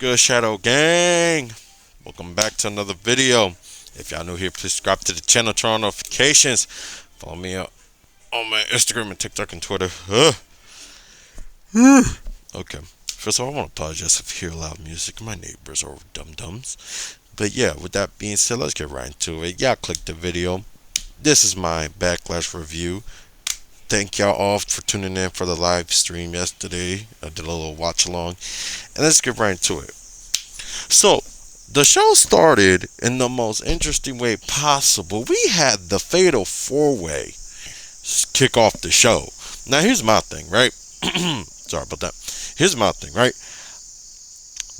good, Shadow Gang? Welcome back to another video. If y'all new here, please subscribe to the channel, turn on notifications. Follow me up on my Instagram and TikTok and Twitter. Okay. First of all, I want to apologize if you hear loud music. My neighbors are dum-dums. But yeah, with that being said, let's get right into it. Y'all click the video. This is my Backlash review. Thank y'all all for tuning in for the live stream yesterday. I did a little watch along. And let's get right into it. So, the show started in the most interesting way possible. We had the fatal four-way kick off the show. Now, here's my thing, right? Sorry about that. Here's my thing, right?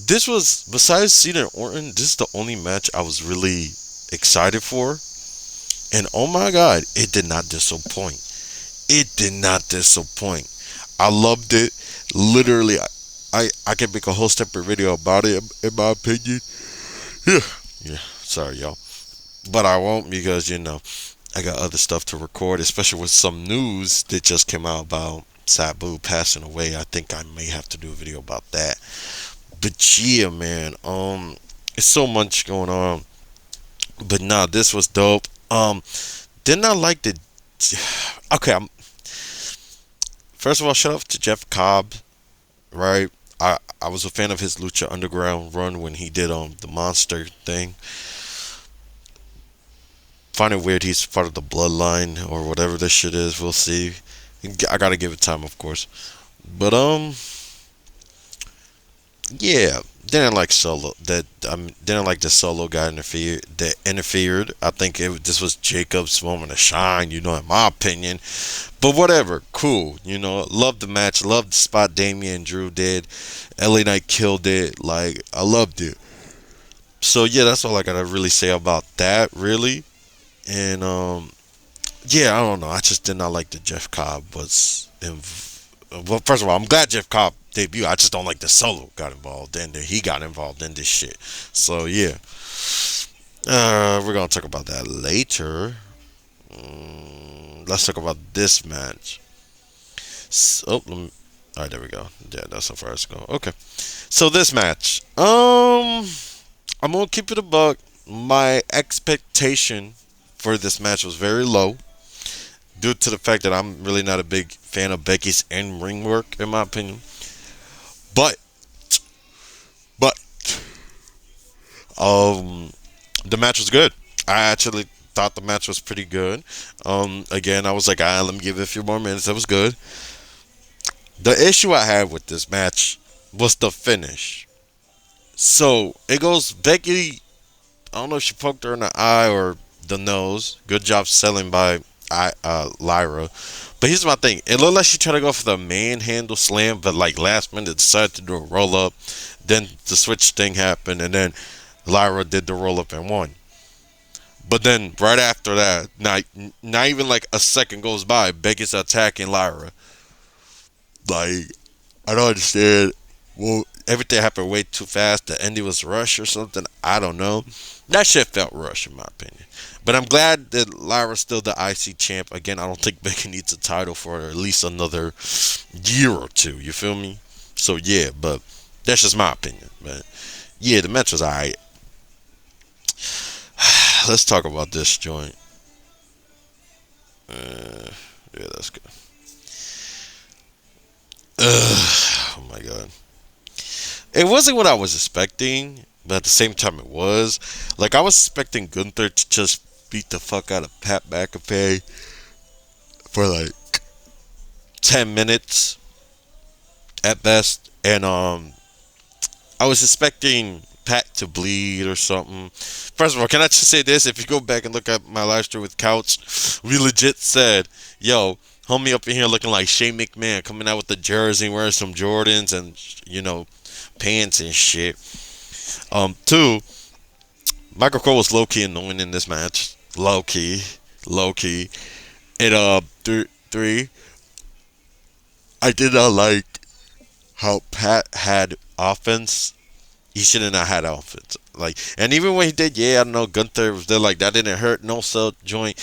This was, besides Cena and Orton, this is the only match I was really excited for. And oh my God, it did not disappoint. It did not disappoint. I loved it. Literally, I can make a whole separate video about it, in my opinion. Yeah. Sorry, y'all. But I won't because, I got other stuff to record, especially with some news that just came out about Sabu passing away. I think I may have to do a video about that. But yeah, man, it's so much going on. But nah, this was dope. Didn't I like the... Okay, first of all, shout out to Jeff Cobb, right? I was a fan of his Lucha Underground run when he did the monster thing. Find it weird he's part of the bloodline or whatever this shit is. We'll see. I gotta give it time, of course. But yeah, didn't like Solo. Didn't like the Solo guy interfered. I think this was Jacob's moment of shine. In my opinion. But whatever, cool. Loved the match. Loved the spot Damian and Drew did. LA Knight killed it. Like, I loved it. So yeah, that's all I gotta really say about that, really. And yeah, I don't know. I just did not like that Jeff Cobb was well, first of all, I'm glad Jeff Cobb debuted. I just don't like the Solo got involved and that he got involved in this shit. So yeah, we're gonna talk about that later. Let's talk about this match. All right, there we go. Yeah, that's how far it's go. Okay, so this match. I'm gonna keep it a buck. My expectation for this match was very low, due to the fact that I'm really not a big fan of Becky's in-ring work, in my opinion. But, but, the match was good. I actually thought the match was pretty good. Again, I was like, let me give it a few more minutes. That was good. The issue I had with this match was the finish. So, it goes Becky, I don't know if she poked her in the eye or the nose. Good job selling by Lyra. But here's my thing. It looked like she tried to go for the manhandle slam, but like last minute decided to do a roll up. Then the switch thing happened, and then Lyra did the roll up and won. But then right after that, not even like a second goes by, Becky's attacking Lyra. Like, I don't understand. Well, everything happened way too fast. The ending was rushed or something. I don't know. That shit felt rushed in my opinion. But I'm glad that Lyra's still the IC champ. Again, I don't think Becky needs a title for at least another year or two. You feel me? So yeah, but that's just my opinion. But yeah, the match was alright. Let's talk about this joint. Yeah, that's good. Oh my God. It wasn't what I was expecting, but at the same time it was. Like, I was expecting Gunther to just beat the fuck out of Pat McAfee for like 10 minutes at best. And I was expecting Pat to bleed or something. First of all, can I just say this? If you go back and look at my live stream with Couch, we legit said, yo, homie up in here looking like Shane McMahon, coming out with the jersey, wearing some Jordans and, pants and shit. Two, Michael Cole was low-key annoying in this match. Low-key. And three, I did not like how Pat had offense. He shouldn't have had offense. Like, and even when he did, I don't know, Gunther was there, like, that didn't hurt, no sell joint.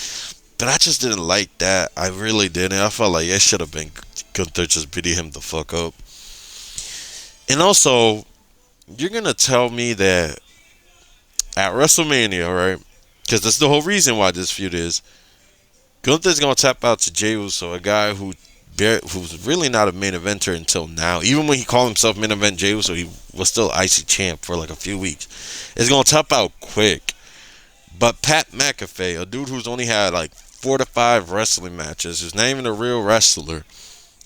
But I just didn't like that. I really didn't. I felt like it should have been Gunther just beating him the fuck up. And also, You're gonna tell me that at WrestleMania, right? Because that's the whole reason why this feud is. Gunther's gonna tap out to Jey Uso, a guy who's really not a main eventer until now. Even when he called himself main event Jey Uso, he was still IC champ for like a few weeks. It's gonna tap out quick. But Pat McAfee, a dude who's only had like 4 to 5 wrestling matches, who's not even a real wrestler,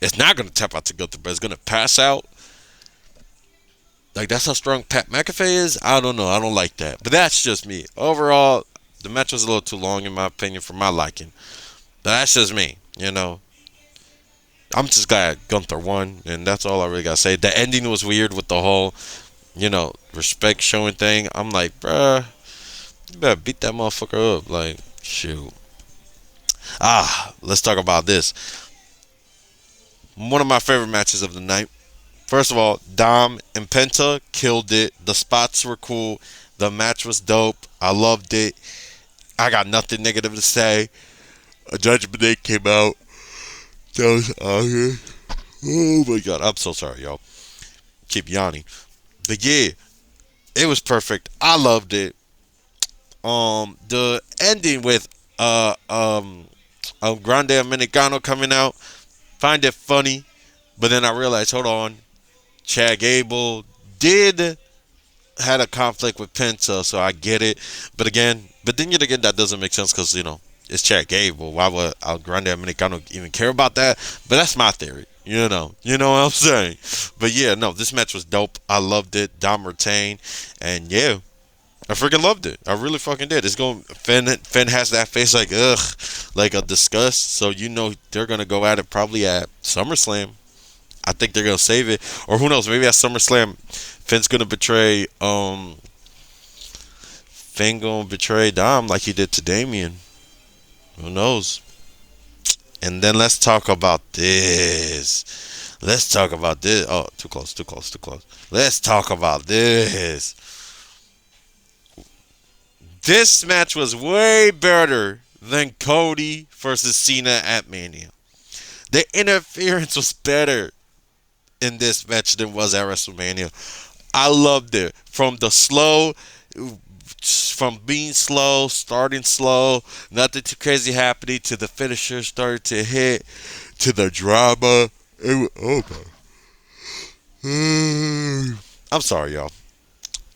it's not gonna tap out to Gunther, but it's gonna pass out. Like that's how strong Pat McAfee is. I don't know. I don't like that. But that's just me. Overall, the match was a little too long in my opinion for my liking. But that's just me. I'm just glad Gunther won, and that's all I really gotta say. The ending was weird with the whole, respect showing thing. I'm like, bruh, you better beat that motherfucker up. Like, shoot. Let's talk about this. One of my favorite matches of the night. First of all, Dom and Penta killed it. The spots were cool. The match was dope. I loved it. I got nothing negative to say. A Judgment Day came out. That was awesome. Oh my god, I'm so sorry, y'all. Keep yawning. But yeah, it was perfect. I loved it. The ending with Grande Americano coming out, find it funny, but then I realized, hold on, Chad Gable did had a conflict with Penta, so I get it. But then yet again, that doesn't make sense because it's Chad Gable. Why would El Grande Americano even care about that? But that's my theory. You know what I'm saying. But yeah, no, this match was dope. I loved it. Dom retained, and yeah, I freaking loved it. I really fucking did. It's going. Finn has that face like ugh, like a disgust. So they're gonna go at it probably at SummerSlam. I think they're gonna save it, or who knows? Maybe at SummerSlam, Finn's gonna betray Finn gonna betray Dom like he did to Damien. Who knows? And then let's talk about this. Let's talk about this. Oh, too close, too close, too close. Let's talk about this. This match was way better than Cody versus Cena at Mania. The interference was better in this match than was at WrestleMania. I loved it. From being slow, starting slow, nothing too crazy happening, to the finisher starting to hit, to the drama. Oh my. I'm sorry, y'all.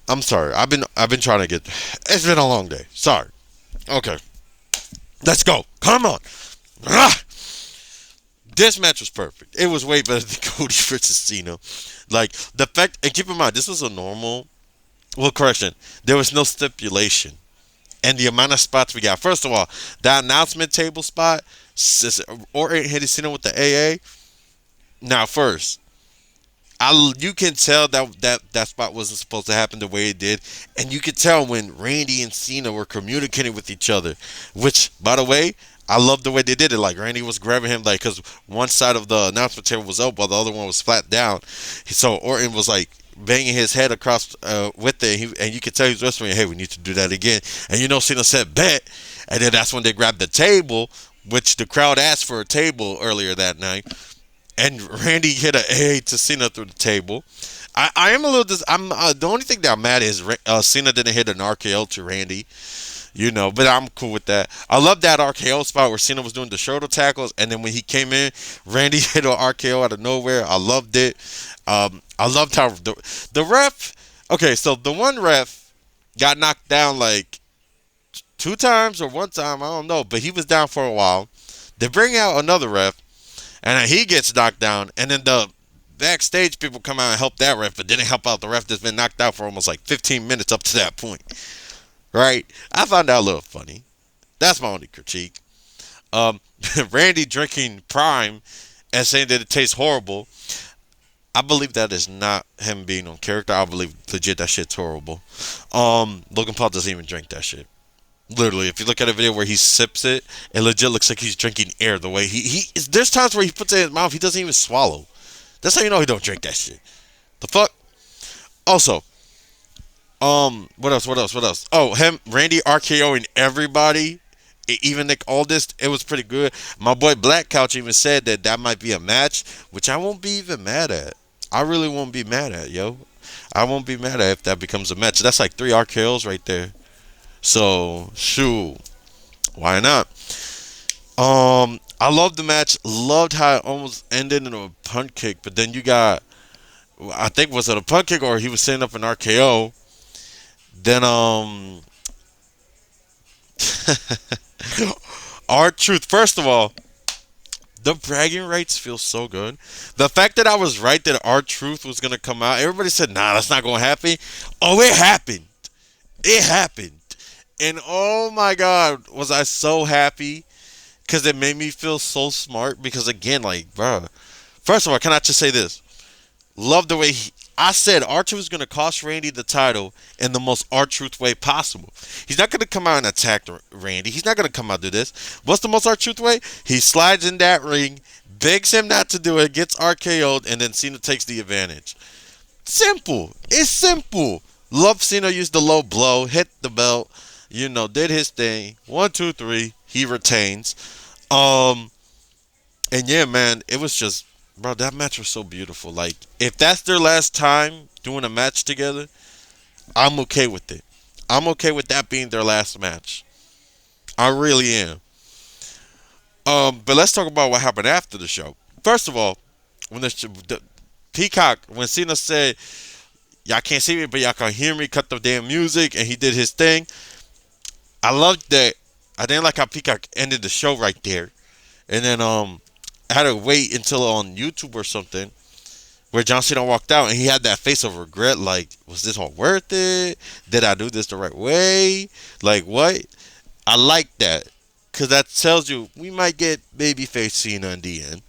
I'm sorry. I've been trying to get. It's been a long day. Sorry. Okay. Let's go. Come on. Ah! This match was perfect. It was way better than Cody versus Cena. Like the fact, and keep in mind, this was a normal. Well, correction. There was no stipulation, and the amount of spots we got. First of all, that announcement table spot, or hitting Cena with the AA. Now, first, you can tell that spot wasn't supposed to happen the way it did, and you could tell when Randy and Cena were communicating with each other. Which, by the way, I love the way they did it. Like Randy was grabbing him, like because one side of the announcement table was up while the other one was flat down. So Orton was like banging his head across with it, and you could tell he was whispering, "Hey, we need to do that again." And Cena said, "Bet," and then that's when they grabbed the table, which the crowd asked for a table earlier that night. And Randy hit a A to Cena through the table. I am a little. I'm the only thing that I'm mad is Cena didn't hit an RKO to Randy. But I'm cool with that. I love that RKO spot where Cena was doing the shoulder tackles, and then when he came in, Randy hit an RKO out of nowhere. I loved it. I loved how the ref. Okay, so the one ref got knocked down like 2 times or 1 time, I don't know, but he was down for a while. They bring out another ref, and then he gets knocked down, and then the backstage people come out and help that ref, but didn't help out the ref that's been knocked out for almost like 15 minutes up to that point. Right? I found that a little funny. That's my only critique. Randy drinking Prime and saying that it tastes horrible. I believe that is not him being on character. I believe legit that shit's horrible. Logan Paul doesn't even drink that shit. Literally, if you look at a video where he sips it, it legit looks like he's drinking air. The way there's times where he puts it in his mouth, he doesn't even swallow. That's how you know he don't drink that shit. The fuck. Also, what else? What else? What else? Oh, Randy RKOing everybody, even Nick Aldis. It was pretty good. My boy Black Couch even said that might be a match, which I won't be even mad at. I really won't be mad at, yo. I won't be mad at if that becomes a match. That's like 3 RKOs right there. So shoot, why not? I loved the match. Loved how it almost ended in a punt kick, but then you got, I think, was it a punt kick or he was setting up an RKO? Then our truth. First of all, the bragging rights feel so good. The fact that I was right that our truth was gonna come out. Everybody said, "Nah, that's not gonna happen." Oh, it happened. It happened. And oh my God, was I so happy because it made me feel so smart. Because again, like, bro, first of all, can I just say this? Love the way I said R-Truth is going to cost Randy the title in the most R-Truth way possible. He's not going to come out and attack Randy. He's not going to come out and do this. What's the most R-Truth way? He slides in that ring, begs him not to do it, gets RKO'd, and then Cena takes the advantage. Simple. It's simple. Love Cena used the low blow, hit the belt, did his thing. 1, 2, 3. He retains. Um, and yeah, man, it was just, bro, that match was so beautiful. Like, if that's their last time doing a match together, I'm okay with it. I'm okay with that being their last match. I really am. But let's talk about what happened after the show. First of all, when the Peacock, when Cena said, "Y'all can't see me, but y'all can hear me," cut the damn music, and he did his thing. I loved that. I didn't like how Peacock ended the show right there, and then I had to wait until on YouTube or something where John Cena walked out and he had that face of regret. Like, was this all worth it? Did I do this the right way? Like, what? I like that because that tells you we might get babyface Cena in the end.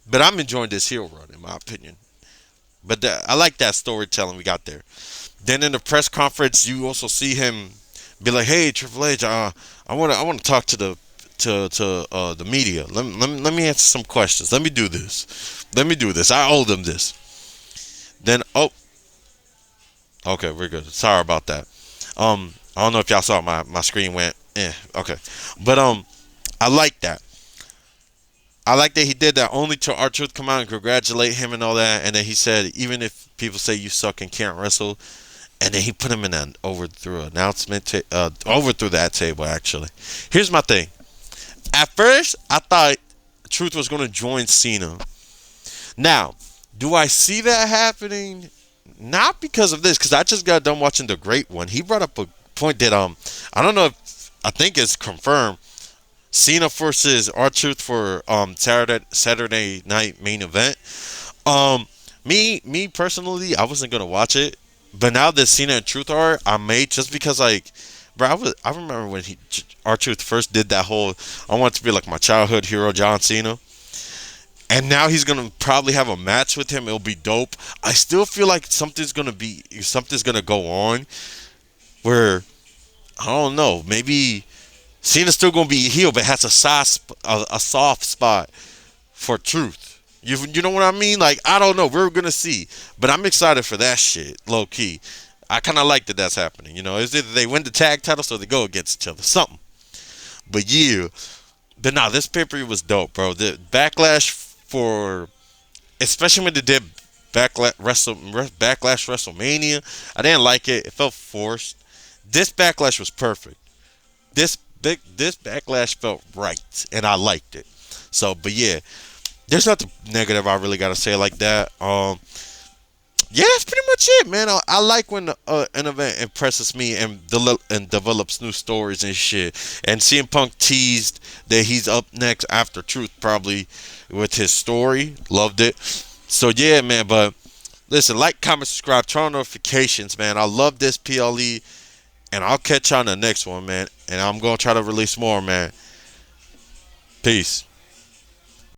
But I'm enjoying this heel run, in my opinion. But I like that storytelling we got there. Then in the press conference, you also see him be like, "Hey, Triple H, I want to talk to the media. Let me answer some questions. Let me do this. Let me do this. I owe them this." Then okay, we're good. Sorry about that. I don't know if y'all saw my screen went. Okay, but I like that. I like that he did that only to R-Truth come out and congratulate him and all that, and then he said, even if people say you suck and can't wrestle, and then he put him in an overthrew announcement, overthrew that table actually. Here's my thing. At first, I thought Truth was going to join Cena. Now, do I see that happening? Not because of this, because I just got done watching The Great One. He brought up a point that I don't know if I think it's confirmed. Cena versus R-Truth for Saturday night main event. Me personally, I wasn't gonna watch it, but now that Cena and Truth are, I may, just because, like, bro, I remember when R-Truth first did that whole, I want it to be like my childhood hero John Cena. And now he's gonna probably have a match with him. It'll be dope. I still feel like something's gonna go on where, I don't know, maybe Cena's still gonna be a heel, but has a soft spot for Truth. You know what I mean? Like, I don't know. We're gonna see, but I'm excited for that shit. Low key, I kind of like that that's happening. It's either they win the tag titles or they go against each other. Something. But yeah, but nah, this paper was dope, bro. The Backlash for, especially when they did Backlash WrestleMania, I didn't like it. It felt forced. This Backlash was perfect. This Backlash felt right, and I liked it. So, but yeah, there's nothing negative I really gotta say like that. Yeah, that's pretty much it, man. I like when an event impresses me and develops new stories and shit. And CM Punk teased that he's up next after Truth, probably with his story. Loved it. So yeah, man. But listen, like, comment, subscribe, turn on notifications, man. I love this PLE, and I'll catch you on the next one, man. And I'm gonna try to release more, man. Peace.